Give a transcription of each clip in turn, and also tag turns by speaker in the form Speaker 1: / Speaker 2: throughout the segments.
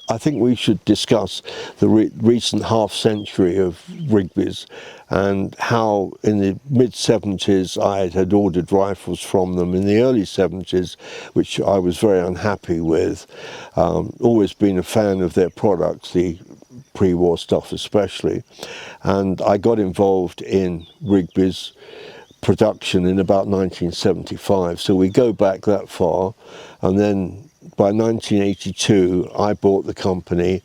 Speaker 1: I think we should discuss the recent half-century of Rigby's and how in the mid-70s I had ordered rifles from them in the early 70s, which I was very unhappy with. Always been a fan of their products, the pre-war stuff especially, and I got involved in Rigby's production in about 1975, so we go back that far. And then by 1982 I bought the company,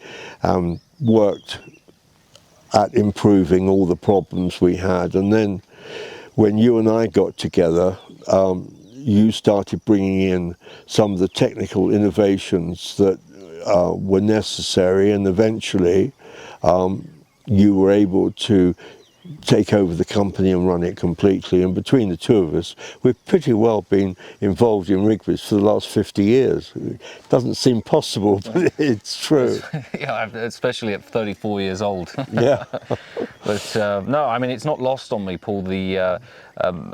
Speaker 1: worked at improving all the problems we had, and then when you and I got together, you started bringing in some of the technical innovations that were necessary, and eventually you were able to take over the company and run it completely. And between the two of us, we've pretty well been involved in Rigby's for the last 50 years. It doesn't seem possible, but it's true.
Speaker 2: Yeah, especially at 34 years old.
Speaker 1: Yeah.
Speaker 2: But no, I mean, it's not lost on me, Paul, the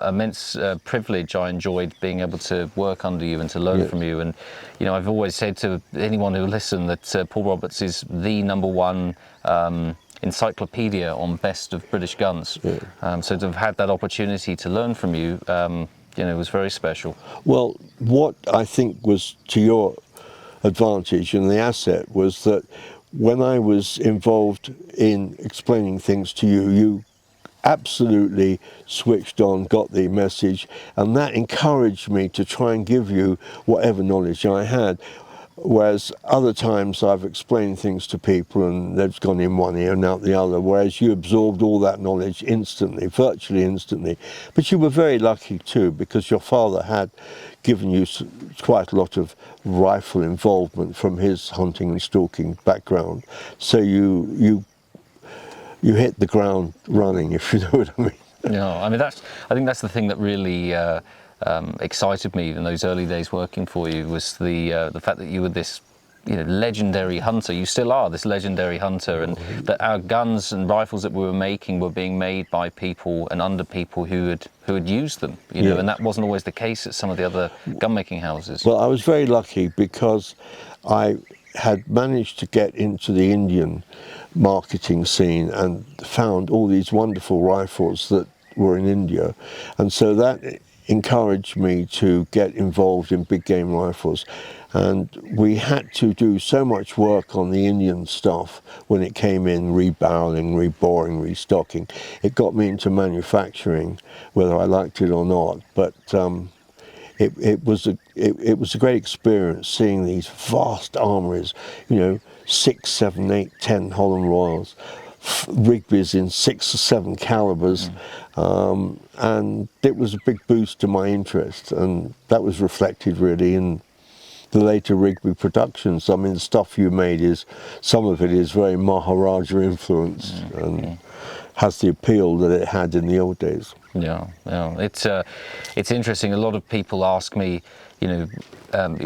Speaker 2: immense privilege I enjoyed being able to work under you and to learn from you. And, you know, I've always said to anyone who listens that Paul Roberts is the #1 encyclopedia on best of British guns. So to have had that opportunity to learn from you, you know, was very special.
Speaker 1: Well, what I think was to your advantage and the asset was that when I was involved in explaining things to you, you absolutely switched on, got the message, and that encouraged me to try and give you whatever knowledge I had. Whereas other times I've explained things to people and they've gone in one ear and out the other, whereas you absorbed all that knowledge instantly, virtually instantly. But you were very lucky too, because your father had given you quite a lot of rifle involvement from his hunting and stalking background. So you hit the ground running, if you know what I mean.
Speaker 2: Yeah, I mean, I think that's the thing that really excited me in those early days working for you, was the fact that you were this, you know, legendary hunter. You still are this legendary hunter, and that our guns and rifles that we were making were being made by people and under people who had used them, you know, and that wasn't always the case at some of the other gun making houses.
Speaker 1: Well, I was very lucky because I had managed to get into the Indian marketing scene and found all these wonderful rifles that were in India, and so that encouraged me to get involved in big game rifles. And we had to do so much work on the Indian stuff when it came in, rebarreling, reboring, restocking. It got me into manufacturing, whether I liked it or not. But it was a great experience seeing these vast armories, you know, 6, 7, 8, 10 Holland Royals, Rigby's in 6 or 7 calibers, and it was a big boost to my interest, and that was reflected really in the later Rigby productions. I mean, the stuff you made some of it is very Maharaja influenced and has the appeal that it had in the old days.
Speaker 2: Yeah, it's interesting. A lot of people ask me, you know,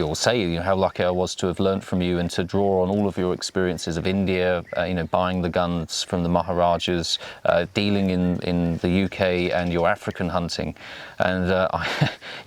Speaker 2: or say, you know, how lucky I was to have learnt from you and to draw on all of your experiences of India, you know, buying the guns from the Maharajas, dealing in the UK and your African hunting. And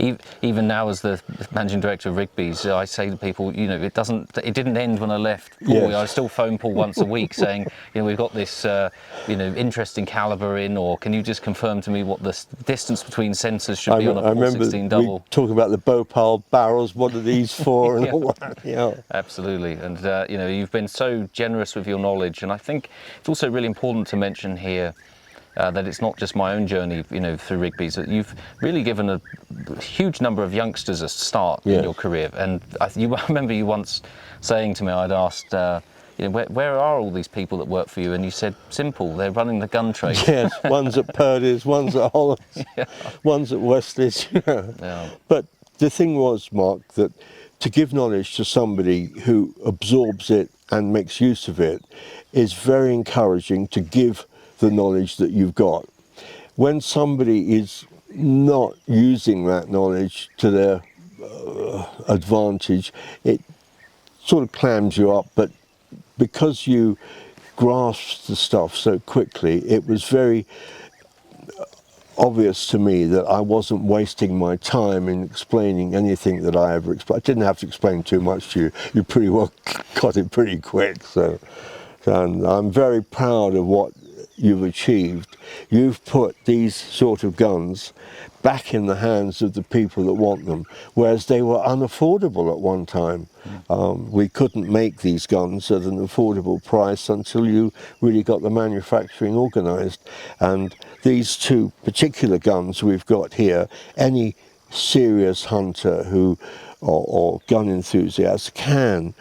Speaker 2: even now, as the managing director of Rigby's, I say to people, you know, it didn't end when I left Paul.
Speaker 1: Yes.
Speaker 2: I still phone Paul once a week saying, you know, we've got this, you know, interesting caliber in, or can you just confirm to me what the distance between sensors should be on a 416 double?
Speaker 1: I remember talking about the Bhopal barrels, what are these for, and all that. Yeah.
Speaker 2: Absolutely, and you know, you've been so generous with your knowledge, and I think it's also really important to mention here that it's not just my own journey, you know, through Rigby's. That you've really given a huge number of youngsters a start in your career, and I remember you once saying to me, I'd asked, you know, where are all these people that work for you? And you said, simple, they're running the gun trade.
Speaker 1: Yes, one's at Purdy's, one's at Holland's, one's at Wesley's.
Speaker 2: Yeah.
Speaker 1: But the thing was, Mark, that to give knowledge to somebody who absorbs it and makes use of it is very encouraging to give the knowledge that you've got. When somebody is not using that knowledge to their advantage, it sort of clams you up, but because you grasped the stuff so quickly, it was very obvious to me that I wasn't wasting my time in explaining anything that I ever explained. I didn't have to explain too much to you. You pretty well got it pretty quick. So, and I'm very proud of what you've achieved. You've put these sort of guns back in the hands of the people that want them, whereas they were unaffordable at one time. We couldn't make these guns at an affordable price until you really got the manufacturing organised. And these two particular guns we've got here, any serious hunter who or gun enthusiast can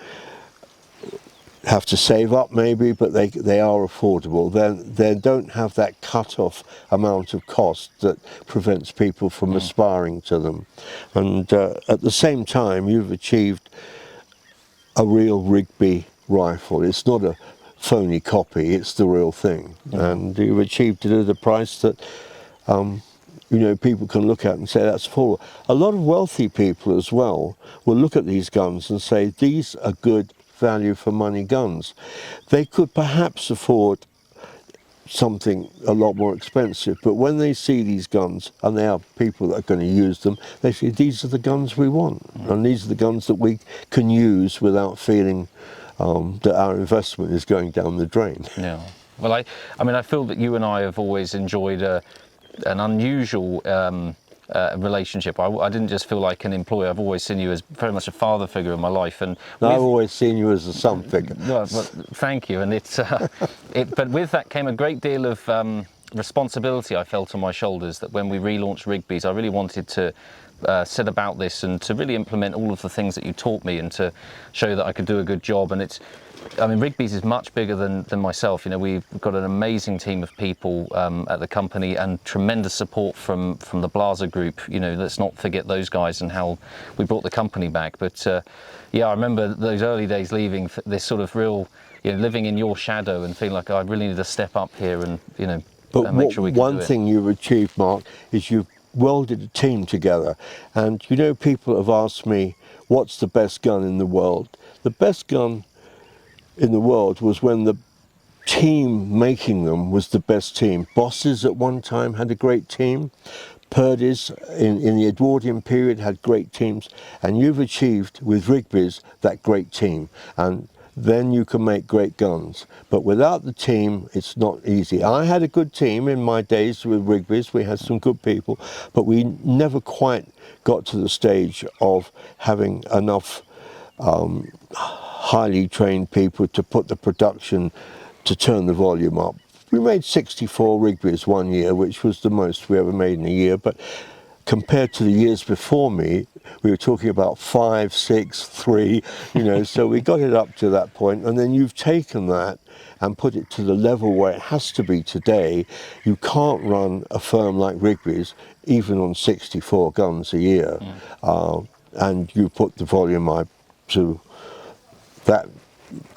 Speaker 1: have to save up maybe, but they are affordable. They don't have that cut-off amount of cost that prevents people from aspiring to them. And at the same time, you've achieved a real Rigby rifle. It's not a phony copy, it's the real thing. And you've achieved it at a price that you know, people can look at and say that's affordable. A lot of wealthy people as well will look at these guns and say these are good value for money guns. They could perhaps afford something a lot more expensive, but when they see these guns, and they are people that are going to use them, they say these are the guns we want, and these are the guns that we can use without feeling that our investment is going down the drain.
Speaker 2: Yeah. Well, I mean, I feel that you and I have always enjoyed an unusual relationship. I didn't just feel like an employee. I've always seen you as very much a father figure in my life, and
Speaker 1: I've always seen you as a son figure.
Speaker 2: Well, thank you. And it's but with that came a great deal of responsibility I felt on my shoulders. That when we relaunched Rigby's, I really wanted to set about this and to really implement all of the things that you taught me, and to show that I could do a good job. And I mean, Rigby's is much bigger than myself. You know, we've got an amazing team of people at the company, and tremendous support from the Blaser Group. You know, let's not forget those guys and how we brought the company back. But yeah, I remember those early days leaving this sort of real, you know, living in your shadow and feeling like I really need to step up here and, you know,
Speaker 1: but
Speaker 2: make sure we can do it.
Speaker 1: One thing you've achieved, Mark, is you've welded a team together. And you know, people have asked me, what's the best gun in the world? The best gun in the world was when the team making them was the best team. Bosses at one time had a great team. Purdy's in the Edwardian period had great teams, and you've achieved with Rigby's that great team, and then you can make great guns. But without the team, it's not easy. I had a good team in my days with Rigby's. We had some good people, but we never quite got to the stage of having enough highly trained people to put the production, to turn the volume up. We made 64 Rigby's one year, which was the most we ever made in a year, but compared to the years before me, we were talking about 5, 6, 3, you know, so we got it up to that point, and then you've taken that and put it to the level where it has to be today. You can't run a firm like Rigby's even on 64 guns a year, and you put the volume up to that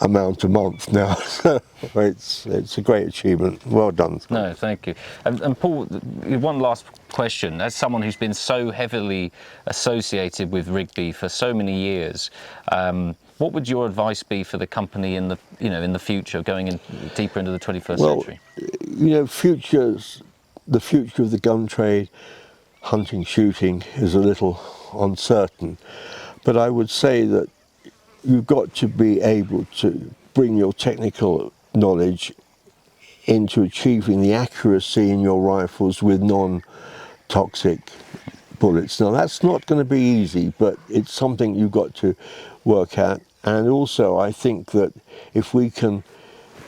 Speaker 1: amount a month now. So it's a great achievement. Well done.
Speaker 2: No, thank you. And Paul, one last question. As someone who's been so heavily associated with Rigby for so many years, what would your advice be for the company in the future, going in deeper into the 21st century?
Speaker 1: You know, the future of the gun trade, hunting, shooting, is a little uncertain, but I would say that you've got to be able to bring your technical knowledge into achieving the accuracy in your rifles with non-toxic bullets. Now, that's not going to be easy, but it's something you've got to work at. And also, I think that if we can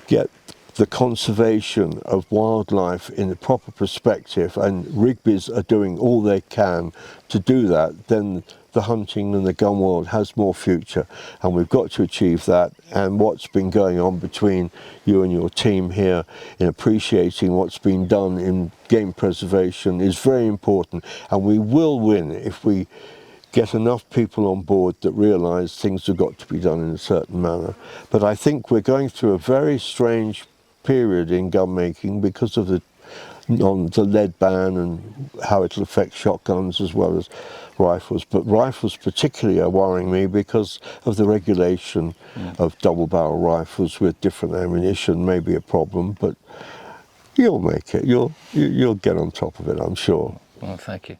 Speaker 1: get the conservation of wildlife in the proper perspective, and Rigby's are doing all they can to do that, then the hunting and the gun world has more future, and we've got to achieve that. And what's been going on between you and your team here in appreciating what's been done in game preservation is very important, and we will win if we get enough people on board that realise things have got to be done in a certain manner. But I think we're going through a very strange period in gun making because of the lead ban and how it'll affect shotguns as well as rifles. But rifles particularly are worrying me because of the regulation of double barrel rifles with different ammunition may be a problem, but You'll make it. You'll get on top of it, I'm sure.
Speaker 2: Well, thank you.